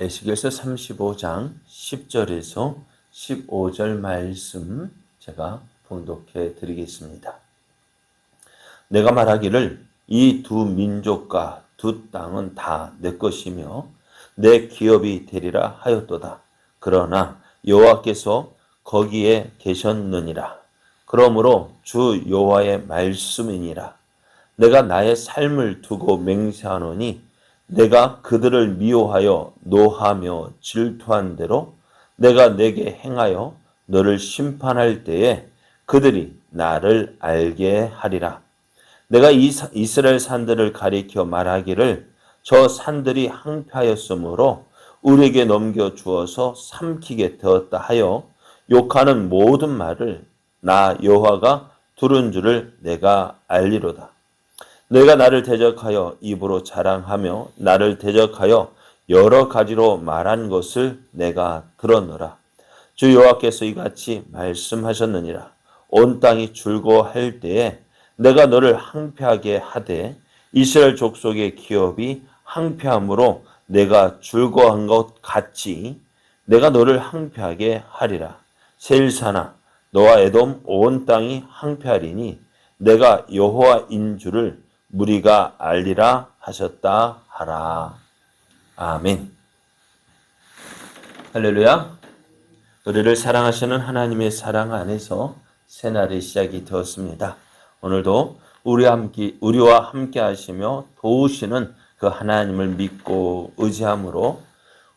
에스겔서 35장 10절에서 15절 말씀 제가 봉독해 드리겠습니다. 내가 말하기를 이 두 민족과 두 땅은 다 내 것이며 내 기업이 되리라 하였도다. 그러나 여호와께서 거기에 계셨느니라. 그러므로 주 여호와의 말씀이니라. 내가 나의 삶을 두고 맹세하노니 내가 그들을 미워하여 노하며 질투한 대로 내가 내게 행하여 너를 심판할 때에 그들이 나를 알게 하리라. 내가 이스라엘 산들을 가리켜 말하기를 저 산들이 항폐하였으므로 우리에게 넘겨주어서 삼키게 되었다 하여 욕하는 모든 말을 나 여호와가 들은 줄을 내가 알리로다. 내가 나를 대적하여 입으로 자랑하며 나를 대적하여 여러 가지로 말한 것을 내가 들었노라. 주 여호와께서 이같이 말씀하셨느니라. 온 땅이 즐거워할 때에 내가 너를 항폐하게 하되 이스라엘 족속의 기업이 항폐함으로 내가 즐거워한 것 같이 내가 너를 항폐하게 하리라. 세일사나 너와 에돔 온 땅이 항폐하리니 내가 여호와인 줄을 무리가 알리라 하셨다 하라. 아멘. 할렐루야. 우리를 사랑하시는 하나님의 사랑 안에서 새날의 시작이 되었습니다. 오늘도 우리와 함께 하시며 도우시는 그 하나님을 믿고 의지함으로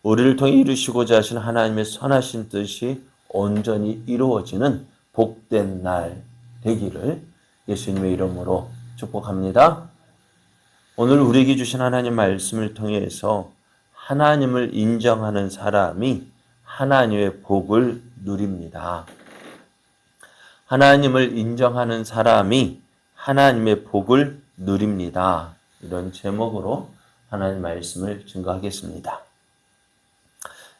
우리를 통해 이루시고자 하신 하나님의 선하신 뜻이 온전히 이루어지는 복된 날 되기를 예수님의 이름으로 축복합니다. 오늘 우리에게 주신 하나님 말씀을 통해서 하나님을 인정하는 사람이 하나님의 복을 누립니다. 하나님을 인정하는 사람이 하나님의 복을 누립니다. 이런 제목으로 하나님 말씀을 증거하겠습니다.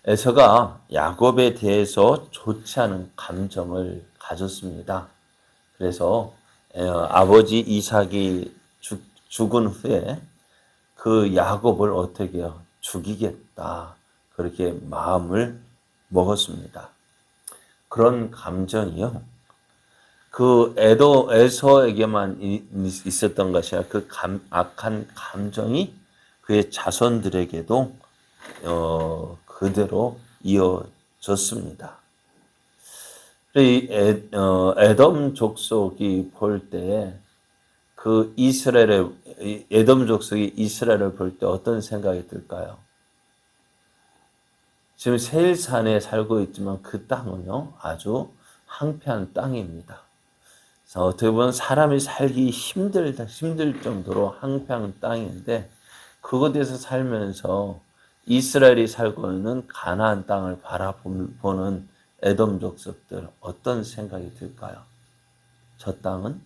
에서가 야곱에 대해서 좋지 않은 감정을 가졌습니다. 그래서 아버지 이삭이 죽은 후에 그 야곱을 어떻게 해요? 죽이겠다. 그렇게 마음을 먹었습니다. 그런 감정이요. 그 에서에게만 있었던 것이 아니라 그 악한 감정이 그의 자손들에게도 그대로 이어졌습니다. 에돔 족속이 볼 때에 그 에돔 족속이 이스라엘을 볼 때 어떤 생각이 들까요? 지금 세일산에 살고 있지만 그 땅은요 아주 항폐한 땅입니다. 그래서 어떻게 보면 사람이 살기 힘들 정도로 항폐한 땅인데 그곳에서 살면서 이스라엘이 살고 있는 가나안 땅을 바라보는 에돔 족속들 어떤 생각이 들까요? 저 땅은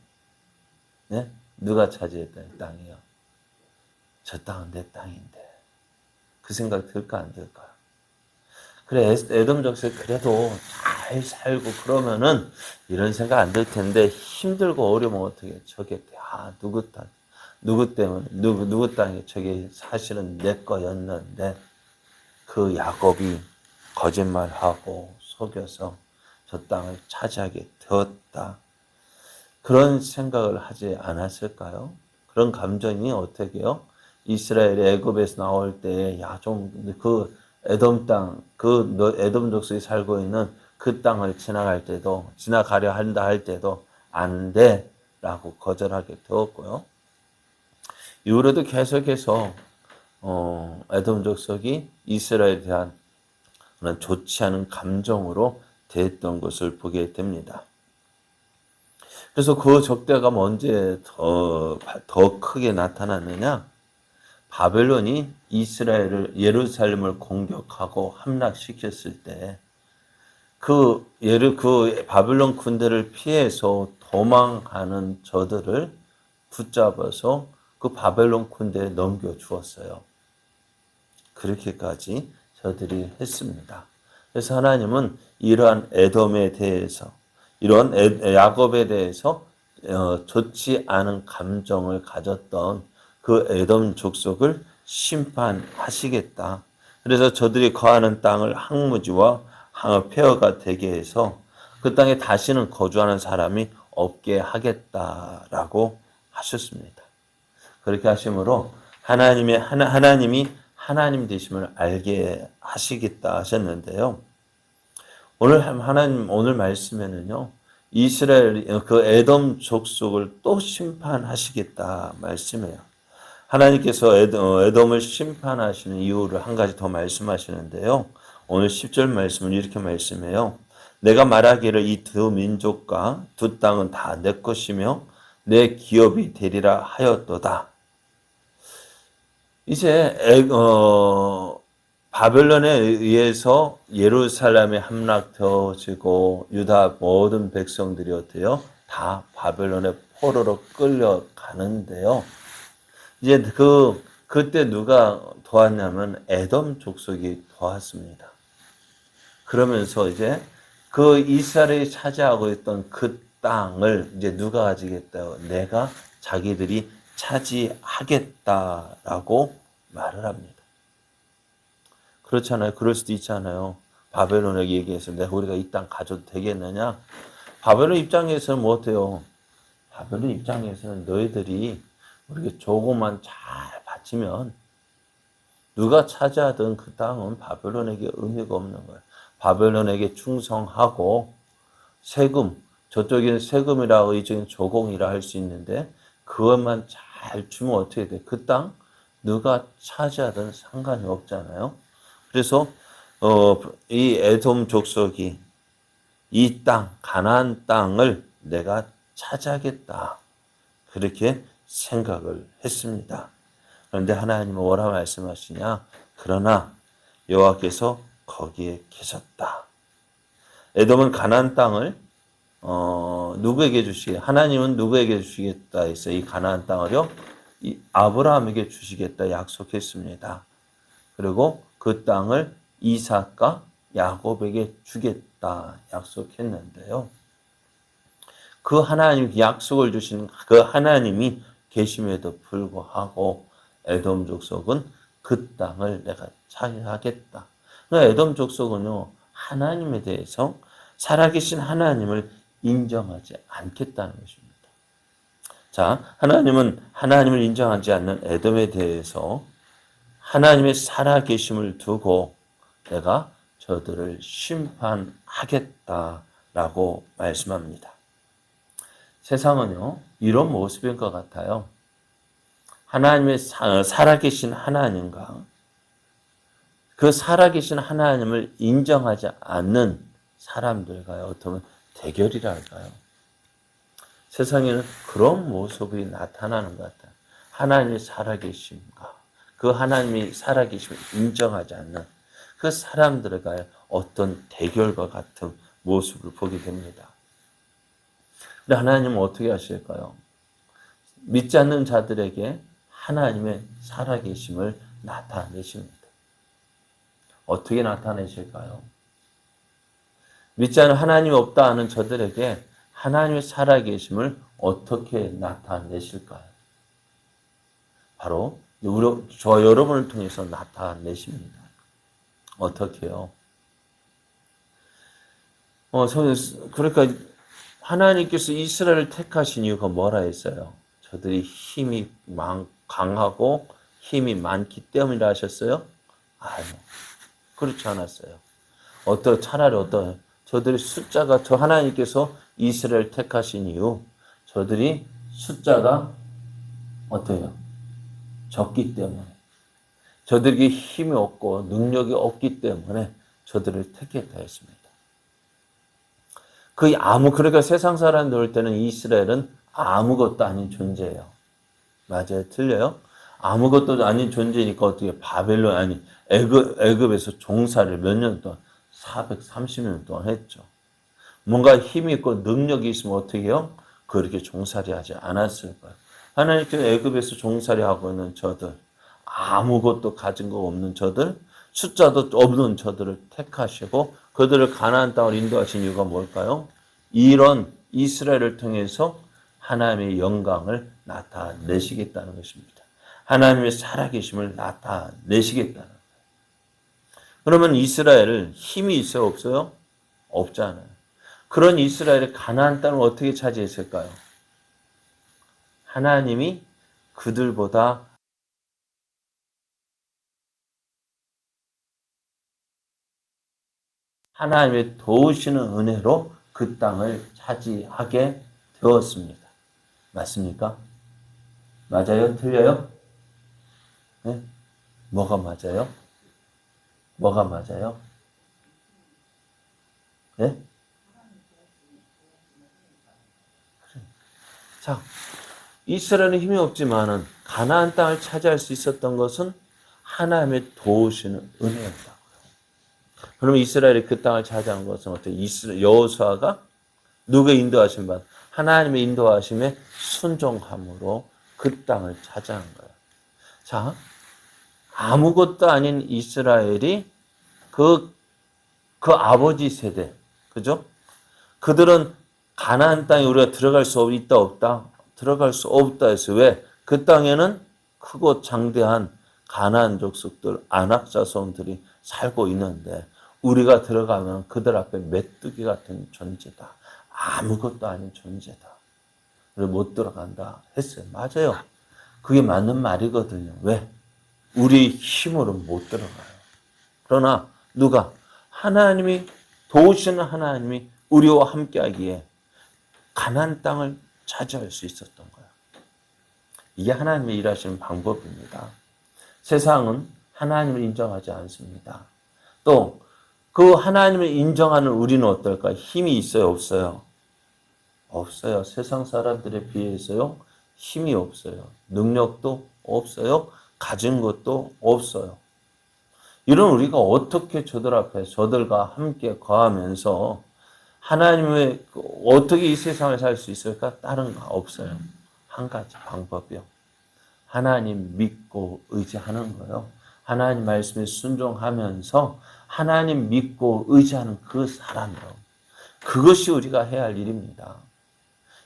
누가 차지했던 땅이에요? 저 땅은 내 땅인데 그 생각 들까 안 들까요? 그래 에돔 족속이 그래도 잘 살고 그러면은 이런 생각 안 들 텐데 힘들고 어려우면 어떻게 저게 누구 때문에 누구 땅에 저게 사실은 내 거였는데 그 야곱이 거짓말하고 속여서 저 땅을 차지하게 되었다. 그런 생각을 하지 않았을까요? 그런 감정이 어떻게 해요? 이스라엘이 애굽에서 나올 때 그 에돔 땅, 에돔 족속이 살고 있는 그 땅을 지나가려 한다 할 때도 안 돼 라고 거절하게 되었고요. 이후로도 계속해서 에돔 족속이 이스라엘에 대한 그런 좋지 않은 감정으로 대했던 것을 보게 됩니다. 그래서 그 적대가 언제 더 크게 나타났느냐? 바벨론이 예루살렘을 공격하고 함락시켰을 때 그 바벨론 군대를 피해서 도망가는 저들을 붙잡아서 그 바벨론 군대에 넘겨주었어요. 그렇게까지 저들이 했습니다. 그래서 하나님은 이러한 에돔에 대해서 이런 야곱에 대해서 좋지 않은 감정을 가졌던 그 에돔 족속을 심판하시겠다. 그래서 저들이 거하는 땅을 항무지와 폐허가 되게 해서 그 땅에 다시는 거주하는 사람이 없게 하겠다라고 하셨습니다. 그렇게 하심으로 하나님이 하나님 되심을 알게 하시겠다 하셨는데요. 오늘 말씀에는요, 이스라엘, 그 에돔 족속을 또 심판하시겠다 말씀해요. 하나님께서 에돔을 심판하시는 이유를 한 가지 더 말씀하시는데요. 오늘 10절 말씀은 이렇게 말씀해요. 내가 말하기를 이 두 민족과 두 땅은 다 내 것이며 내 기업이 되리라 하였도다. 이제 바벨론에 의해서 예루살렘에 함락되어지고 유다 모든 백성들이 어때요? 다 바벨론의 포로로 끌려가는데요. 이제 그때 누가 도왔냐면 에돔 족속이 도왔습니다. 그러면서 이제 그 이스라엘이 차지하고 있던 그 땅을 이제 누가 가지겠다요? 내가 자기들이 차지하겠다라고 말을 합니다. 그렇잖아요. 그럴 수도 있잖아요. 바벨론에게 얘기해서 우리가 이 땅 가져도 되겠느냐? 바벨론 입장에서는 뭐 어때요? 바벨론 입장에서는 너희들이 우리가 조금만 잘 바치면 누가 차지하든 그 땅은 바벨론에게 의미가 없는 거예요. 바벨론에게 충성하고 세금, 저쪽에는 세금이라고 이쪽엔 조공이라 할 수 있는데 그것만 잘 주면 어떻게 돼? 그 땅 누가 차지하든 상관이 없잖아요. 그래서 이 에돔 족속이 이 땅, 가나안 땅을 내가 차지하겠다. 그렇게 생각을 했습니다. 그런데 하나님은 뭐라 말씀하시냐? 그러나 여호와께서 거기에 계셨다. 에돔은 가나안 땅을 누구에게 하나님은 누구에게 주시겠다 했어요? 이 가나안 땅을요? 이 아브라함에게 주시겠다 약속했습니다. 그리고 그 땅을 이삭과 야곱에게 주겠다 약속했는데요. 그 하나님 약속을 주신 그 하나님이 계심에도 불구하고 에돔 족속은 그 땅을 내가 차지하겠다. 에돔 족속은요, 하나님에 대해서 살아계신 하나님을 인정하지 않겠다는 것입니다. 자, 하나님은 하나님을 인정하지 않는 에돔에 대해서 하나님의 살아계심을 두고 내가 저들을 심판하겠다라고 말씀합니다. 세상은요, 이런 모습인 것 같아요. 하나님의 살아계신 하나님과 그 살아계신 하나님을 인정하지 않는 사람들과요, 어떻게 대결이랄까요? 세상에는 그런 모습이 나타나는 것 같아요. 하나님의 살아계심과 그 하나님이 살아계심을 인정하지 않는 그 사람들과의 어떤 대결과 같은 모습을 보게 됩니다. 근데 하나님은 어떻게 하실까요? 믿지 않는 자들에게 하나님의 살아계심을 나타내십니다. 어떻게 나타내실까요? 믿지 않는 하나님이 없다 하는 저들에게 하나님의 살아계심을 어떻게 나타내실까요? 바로 저 여러분을 통해서 나타내십니다. 어떻게요? 그러니까 하나님께서 이스라엘을 택하신 이유가 뭐라 했어요? 저들이 힘이 강하고 힘이 많기 때문이라 하셨어요? 아니요. 그렇지 않았어요. 차라리 저들의 숫자가, 저 하나님께서 이스라엘 택하신 이유, 저들이 숫자가 어때요? 적기 때문에. 저들에게 힘이 없고 능력이 없기 때문에 저들을 택했다 했습니다. 그러니까 세상 사람 놓을 때는 이스라엘은 아무것도 아닌 존재예요. 맞아요? 틀려요? 아무것도 아닌 존재니까 어떻게 애굽에서 종살이를 몇 년 동안 430년 동안 했죠. 뭔가 힘이 있고 능력이 있으면 어떻게 해요? 그렇게 종살이하지 않았을 거예요. 하나님께서 애굽에서 종살이하고 있는 저들, 아무것도 가진 거 없는 저들, 숫자도 없는 저들을 택하시고 그들을 가나안 땅을 인도하신 이유가 뭘까요? 이런 이스라엘을 통해서 하나님의 영광을 나타내시겠다는 것입니다. 하나님의 살아계심을 나타내시겠다는 거예요. 그러면 이스라엘 힘이 있어요, 없어요? 없잖아요. 그런 이스라엘의 가나안 땅을 어떻게 차지했을까요? 하나님이 그들보다 하나님의 도우시는 은혜로 그 땅을 차지하게 되었습니다. 맞습니까? 맞아요? 틀려요? 네? 뭐가 맞아요? 뭐가 맞아요? 네? 자, 이스라엘은 힘이 없지만은 가나안 땅을 차지할 수 있었던 것은 하나님의 도우시는 은혜였다. 그러면 이스라엘이 그 땅을 차지한 것은 어떻게 여호수아가 누구의 인도하심 받 하나님의 인도하심에 순종함으로 그 땅을 차지한 거예요. 자, 아무것도 아닌 이스라엘이 그 아버지 세대, 그죠? 그들은 가나안 땅에 우리가 들어갈 수 있다 없다? 들어갈 수 없다 해서 왜? 그 땅에는 크고 장대한 가나안 족속들, 아낙 자손들이 살고 있는데 우리가 들어가면 그들 앞에 메뚜기 같은 존재다. 아무것도 아닌 존재다. 그래서 못 들어간다 했어요. 맞아요. 그게 맞는 말이거든요. 왜? 우리 힘으로 못 들어가요. 그러나 누가? 하나님이 도우시는 하나님이 우리와 함께하기에 가나안 땅을 차지할 수 있었던 거예요. 이게 하나님의 일하시는 방법입니다. 세상은 하나님을 인정하지 않습니다. 또 그 하나님을 인정하는 우리는 어떨까? 힘이 있어요, 없어요? 없어요. 세상 사람들에 비해서요, 힘이 없어요. 능력도 없어요. 가진 것도 없어요. 이런 우리가 어떻게 저들 앞에 저들과 함께 거하면서 하나님의 어떻게 이 세상을 살 수 있을까? 다른 거 없어요. 한 가지 방법이요. 하나님 믿고 의지하는 거요. 하나님 말씀에 순종하면서 하나님 믿고 의지하는 그 사람이요. 그것이 우리가 해야 할 일입니다.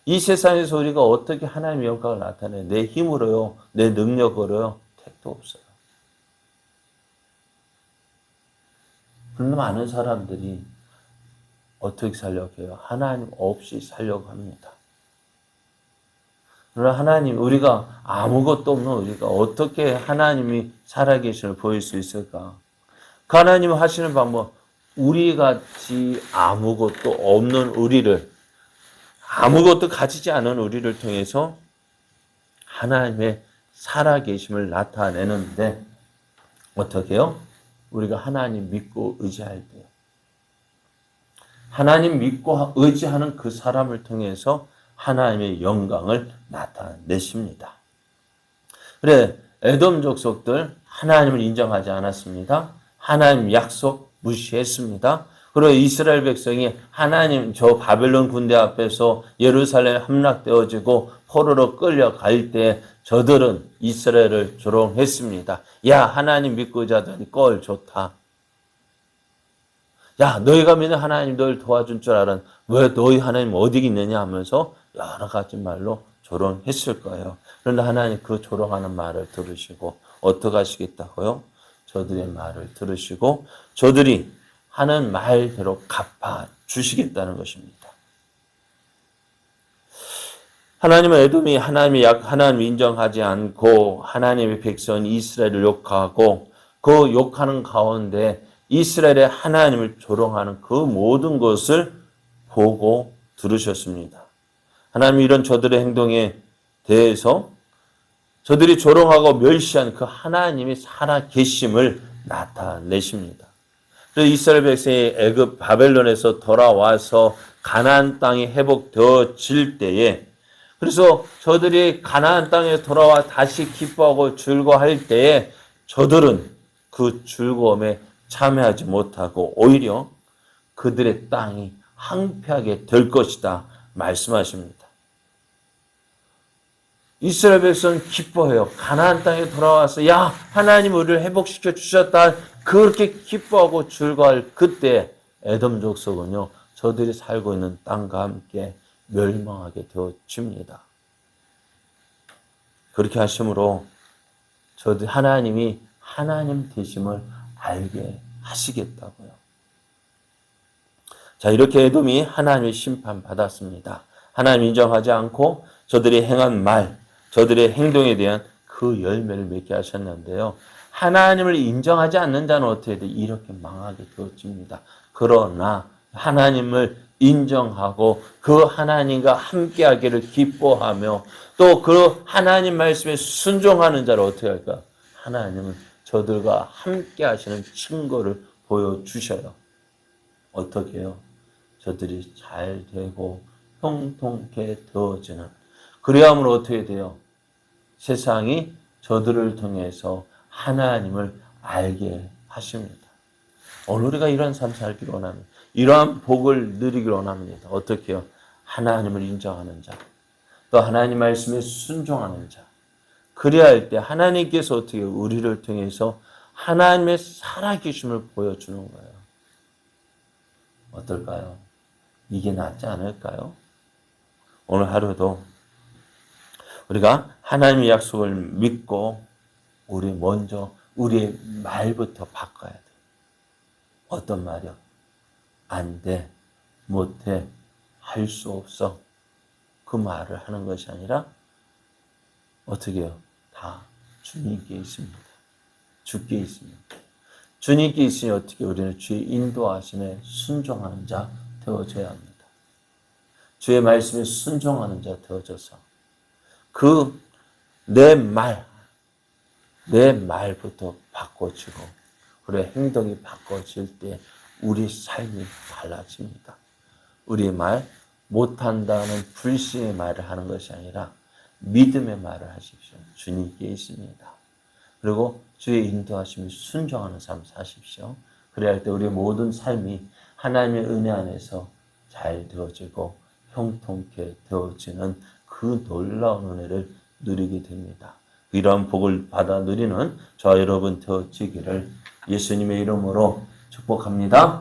이 세상에서 우리가 어떻게 하나님의 영광을 나타내? 내 힘으로요, 내 능력으로요, 택도 없어요. 그런데 많은 사람들이 어떻게 살려고 해요? 하나님 없이 살려고 합니다. 그러나 하나님, 우리가 아무것도 없는 우리가 어떻게 하나님이 살아계심을 보일 수 있을까? 그 하나님 하시는 방법, 우리 같이 아무것도 없는 우리를, 아무것도 가지지 않은 우리를 통해서 하나님의 살아계심을 나타내는데, 어떻게 해요? 우리가 하나님 믿고 의지할 때, 하나님 믿고 의지하는 그 사람을 통해서 하나님의 영광을 나타내십니다. 그래, 에돔 족속들 하나님을 인정하지 않았습니다. 하나님 약속 무시했습니다. 그리고 이스라엘 백성이 하나님 저 바벨론 군대 앞에서 예루살렘 함락되어지고 포로로 끌려갈 때 저들은 이스라엘을 조롱했습니다. 야, 하나님 믿고 의지하더니 꼴 좋다. 야, 너희가 믿는 하나님 너희를 도와준 줄 알아. 왜 너희 하나님 어디 있느냐 하면서 여러 가지 말로 조롱했을 거예요. 그런데 하나님 그 조롱하는 말을 들으시고 어떻게 하시겠다고요? 저들의 말을 들으시고 저들이 하는 말대로 갚아 주시겠다는 것입니다. 하나님은 에돔이 하나님 인정하지 않고 하나님의 백성 이스라엘을 욕하고 그 욕하는 가운데 이스라엘의 하나님을 조롱하는 그 모든 것을 보고 들으셨습니다. 하나님이 이런 저들의 행동에 대해서 저들이 조롱하고 멸시한 그 하나님의 살아계심을 나타내십니다. 그래서 이스라엘 백성이 애굽 바벨론에서 돌아와서 가나안 땅이 회복되어질 때에 그래서 저들이 가나안 땅에 돌아와 다시 기뻐하고 즐거워할 때에 저들은 그 즐거움에 참여하지 못하고 오히려 그들의 땅이 황폐하게 될 것이다 말씀하십니다. 이스라엘 백성은 기뻐해요. 가나안 땅에 돌아와서 야 하나님 우리를 회복시켜 주셨다. 그렇게 기뻐하고 즐거워할 그때 에돔 족속은요. 저들이 살고 있는 땅과 함께 멸망하게 되어집니다. 그렇게 하심으로 저들 하나님이 하나님 되심을 알게 하시겠다고요. 자, 이렇게 에돔이 하나님의 심판받았습니다. 하나님 인정하지 않고 저들이 행한 말, 저들의 행동에 대한 그 열매를 맺게 하셨는데요. 하나님을 인정하지 않는 자는 어떻게 돼? 이렇게 망하게 되어집니다. 그러나 하나님을 인정하고 그 하나님과 함께하기를 기뻐하며 또 그 하나님 말씀에 순종하는 자를 어떻게 할까? 하나님은 저들과 함께하시는 증거를 보여주셔요. 어떻게 해요? 저들이 잘 되고 형통케 되어지는 그리함으로 어떻게 돼요? 세상이 저들을 통해서 하나님을 알게 하십니다. 오늘 우리가 이런 삶 살기를 원합니다. 이러한 복을 누리기를 원합니다. 어떻게 해요? 하나님을 인정하는 자, 또 하나님 말씀에 순종하는 자. 그래야 할 때 하나님께서 어떻게 우리를 통해서 하나님의 살아계심을 보여주는 거예요. 어떨까요? 이게 낫지 않을까요? 오늘 하루도 우리가 하나님의 약속을 믿고 우리 먼저 우리의 말부터 바꿔야 돼. 어떤 말이요? 안 돼, 못해, 할 수 없어. 그 말을 하는 것이 아니라 어떻게 해요? 다 주님께 있습니다. 주께 있습니다. 주님께 있으니 어떻게 우리는 주의 인도하심에 순종하는 자 되어져야 합니다. 주의 말씀에 순종하는 자 되어져서 내 말부터 바꿔지고 우리의 행동이 바꿔질 때 우리 삶이 달라집니다. 우리의 말 못한다는 불신의 말을 하는 것이 아니라 믿음의 말을 하십시오. 주님께 있습니다. 그리고 주의 인도하심을 순종하는 삶 사십시오. 그래야 할 때 우리의 모든 삶이 하나님의 은혜 안에서 잘 되어지고 형통케 되어지는 그 놀라운 은혜를 누리게 됩니다. 이러한 복을 받아 누리는 저와 여러분 되어지기를 예수님의 이름으로 축복합니다.